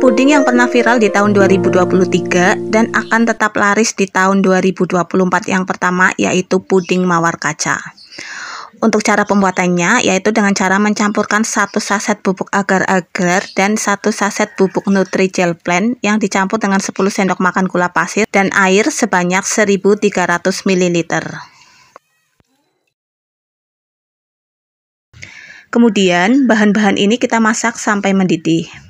Puding yang pernah viral di tahun 2023 dan akan tetap laris di tahun 2024 yang pertama yaitu puding mawar kaca. Untuk cara pembuatannya yaitu dengan cara mencampurkan 1 saset bubuk agar-agar dan 1 saset bubuk Nutri-Gel Blend yang dicampur dengan 10 sendok makan gula pasir dan air sebanyak 1300 ml. Kemudian bahan-bahan ini kita masak sampai mendidih.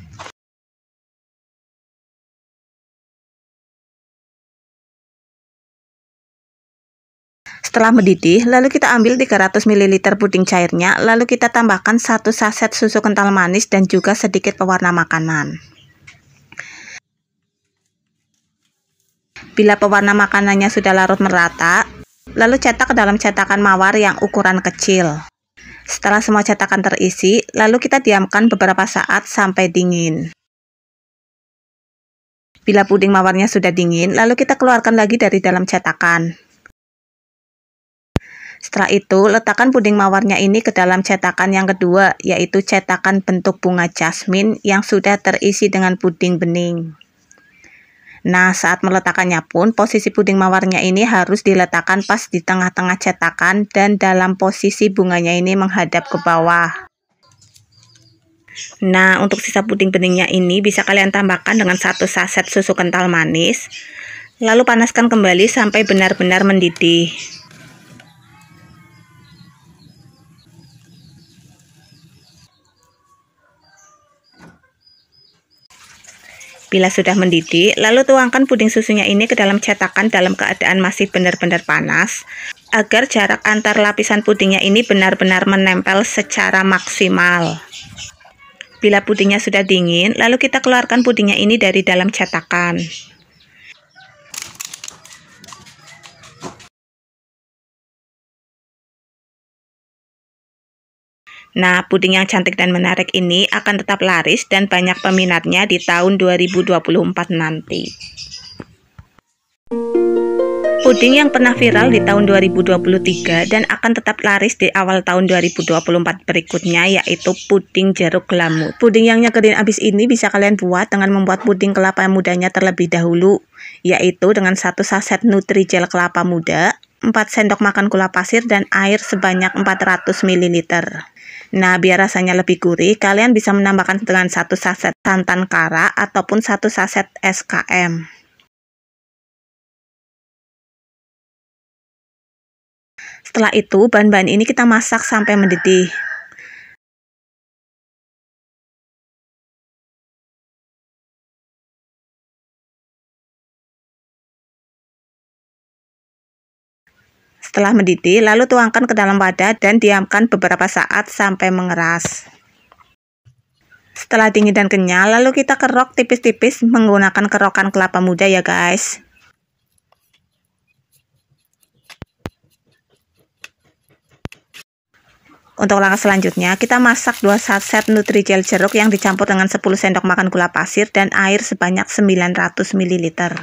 Setelah mendidih, lalu kita ambil 300 ml puding cairnya, lalu kita tambahkan 1 saset susu kental manis dan juga sedikit pewarna makanan. Bila pewarna makanannya sudah larut merata, lalu cetak ke dalam cetakan mawar yang ukuran kecil. Setelah semua cetakan terisi, lalu kita diamkan beberapa saat sampai dingin. Bila puding mawarnya sudah dingin, lalu kita keluarkan lagi dari dalam cetakan. Setelah itu, letakkan puding mawarnya ini ke dalam cetakan yang kedua, yaitu cetakan bentuk bunga jasmine yang sudah terisi dengan puding bening. Nah, saat meletakkannya pun, posisi puding mawarnya ini harus diletakkan pas di tengah-tengah cetakan dan dalam posisi bunganya ini menghadap ke bawah. Nah, untuk sisa puding beningnya ini bisa kalian tambahkan dengan 1 saset susu kental manis, lalu panaskan kembali sampai benar-benar mendidih. Bila sudah mendidih, lalu tuangkan puding susunya ini ke dalam cetakan dalam keadaan masih benar-benar panas, agar jarak antar lapisan pudingnya ini benar-benar menempel secara maksimal. Bila pudingnya sudah dingin, lalu kita keluarkan pudingnya ini dari dalam cetakan. Nah, puding yang cantik dan menarik ini akan tetap laris dan banyak peminatnya di tahun 2024 nanti. Puding yang pernah viral di tahun 2023 dan akan tetap laris di awal tahun 2024 berikutnya yaitu puding jeruk lamut. Puding yang nyegerin abis ini bisa kalian buat dengan membuat puding kelapa mudanya terlebih dahulu, yaitu dengan 1 saset Nutri-Gel kelapa muda, 4 sendok makan gula pasir dan air sebanyak 400 ml. Nah, biar rasanya lebih gurih, kalian bisa menambahkan dengan 1 saset santan kara ataupun 1 saset SKM. Setelah itu, bahan-bahan ini kita masak sampai mendidih. Setelah mendidih, lalu tuangkan ke dalam wadah dan diamkan beberapa saat sampai mengeras. Setelah dingin dan kenyal, lalu kita kerok tipis-tipis menggunakan kerokan kelapa muda ya guys. Untuk langkah selanjutnya, kita masak 2 saset Nutri-Gel jeruk yang dicampur dengan 10 sendok makan gula pasir dan air sebanyak 900 ml.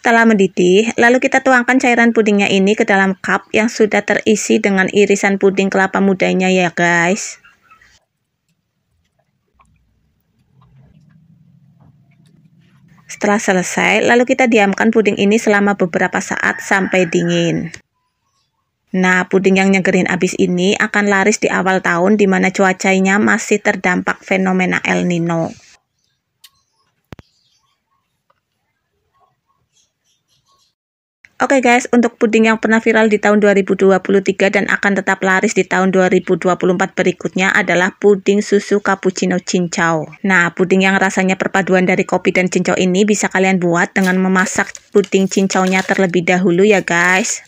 Setelah mendidih, lalu kita tuangkan cairan pudingnya ini ke dalam cup yang sudah terisi dengan irisan puding kelapa mudanya ya guys. Setelah selesai, lalu kita diamkan puding ini selama beberapa saat sampai dingin. Nah, puding yang nyegerin abis ini akan laris di awal tahun di mana cuacanya masih terdampak fenomena El Nino. Oke guys, untuk puding yang pernah viral di tahun 2023 dan akan tetap laris di tahun 2024 berikutnya adalah puding susu cappuccino cincau. Nah, puding yang rasanya perpaduan dari kopi dan cincau ini bisa kalian buat dengan memasak puding cincaunya terlebih dahulu ya guys.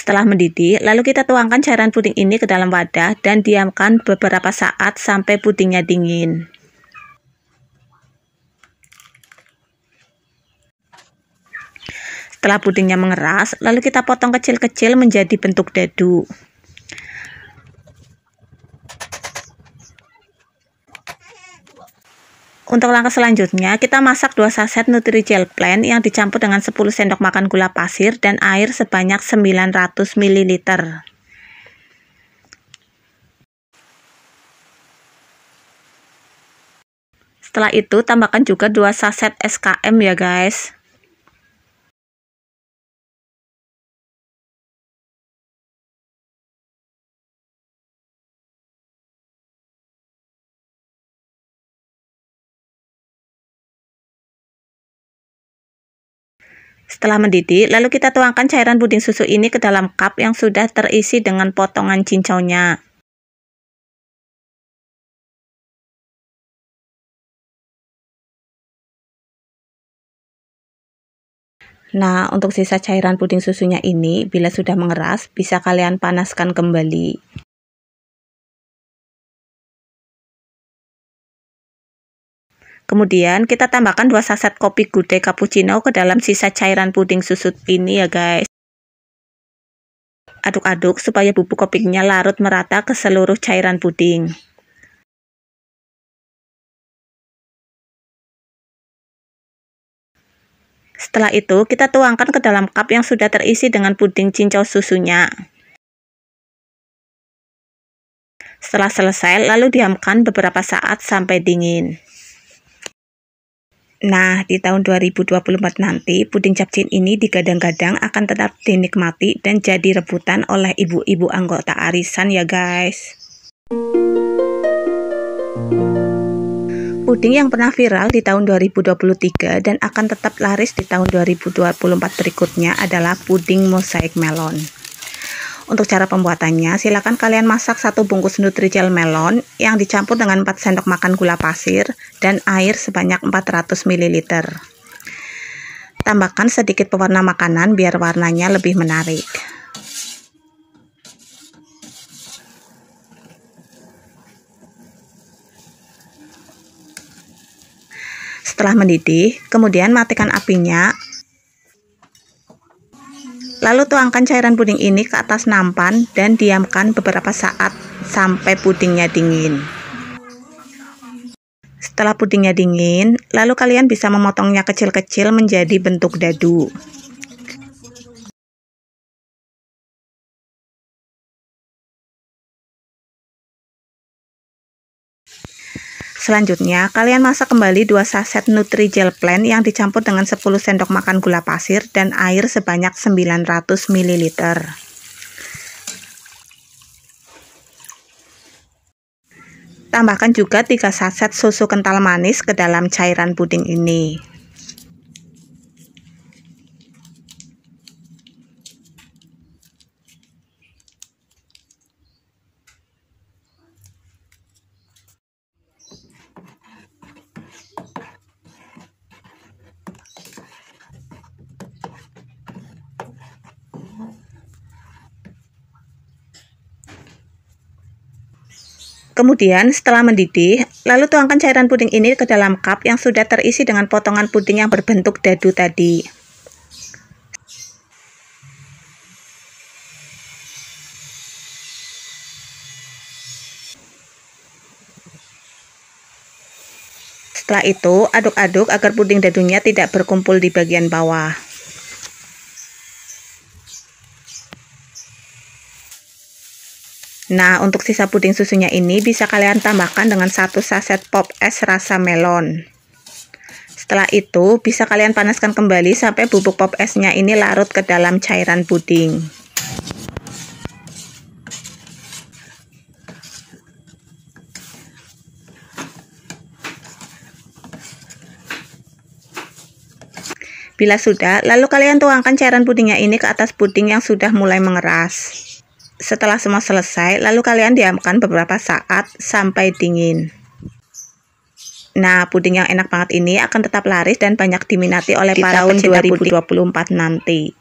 Setelah mendidih, lalu kita tuangkan cairan puding ini ke dalam wadah dan diamkan beberapa saat sampai pudingnya dingin. Setelah pudingnya mengeras, lalu kita potong kecil-kecil menjadi bentuk dadu. Untuk langkah selanjutnya, kita masak 2 saset Nutrijel Blend yang dicampur dengan 10 sendok makan gula pasir dan air sebanyak 900 ml. Setelah itu, tambahkan juga 2 saset SKM ya guys. Setelah mendidih, lalu kita tuangkan cairan puding susu ini ke dalam cup yang sudah terisi dengan potongan cincaunya. Nah, untuk sisa cairan puding susunya ini, bila sudah mengeras, bisa kalian panaskan kembali. Kemudian kita tambahkan 2 saset kopi gudeg cappuccino ke dalam sisa cairan puding susu ini ya guys. Aduk-aduk supaya bubuk kopinya larut merata ke seluruh cairan puding. Setelah itu kita tuangkan ke dalam cup yang sudah terisi dengan puding cincau susunya. Setelah selesai, lalu diamkan beberapa saat sampai dingin. Nah, di tahun 2024 nanti, puding capcin ini digadang-gadang akan tetap dinikmati dan jadi rebutan oleh ibu-ibu anggota arisan ya guys. Puding yang pernah viral di tahun 2023 dan akan tetap laris di tahun 2024 berikutnya adalah puding mosaik melon. Untuk cara pembuatannya, silakan kalian masak 1 bungkus Nutrijel melon yang dicampur dengan 4 sendok makan gula pasir dan air sebanyak 400 ml. Tambahkan sedikit pewarna makanan biar warnanya lebih menarik. Setelah mendidih, kemudian matikan apinya. Lalu tuangkan cairan puding ini ke atas nampan dan diamkan beberapa saat sampai pudingnya dingin. Setelah pudingnya dingin, lalu kalian bisa memotongnya kecil-kecil menjadi bentuk dadu. Selanjutnya, kalian masak kembali 2 saset Nutrijel Blend yang dicampur dengan 10 sendok makan gula pasir dan air sebanyak 900 ml. Tambahkan juga 3 saset susu kental manis ke dalam cairan puding ini. Kemudian setelah mendidih, lalu tuangkan cairan puding ini ke dalam cup yang sudah terisi dengan potongan puding yang berbentuk dadu tadi. Setelah itu, aduk-aduk agar puding dadunya tidak berkumpul di bagian bawah. Nah, untuk sisa puding susunya ini bisa kalian tambahkan dengan 1 saset pop es rasa melon. Setelah itu, bisa kalian panaskan kembali sampai bubuk pop esnya ini larut ke dalam cairan puding. Bila sudah, lalu kalian tuangkan cairan pudingnya ini ke atas puding yang sudah mulai mengeras. Setelah semua selesai, lalu kalian diamkan beberapa saat sampai dingin. Nah, puding yang enak banget ini akan tetap laris dan banyak diminati oleh para pecinta 2024 nanti.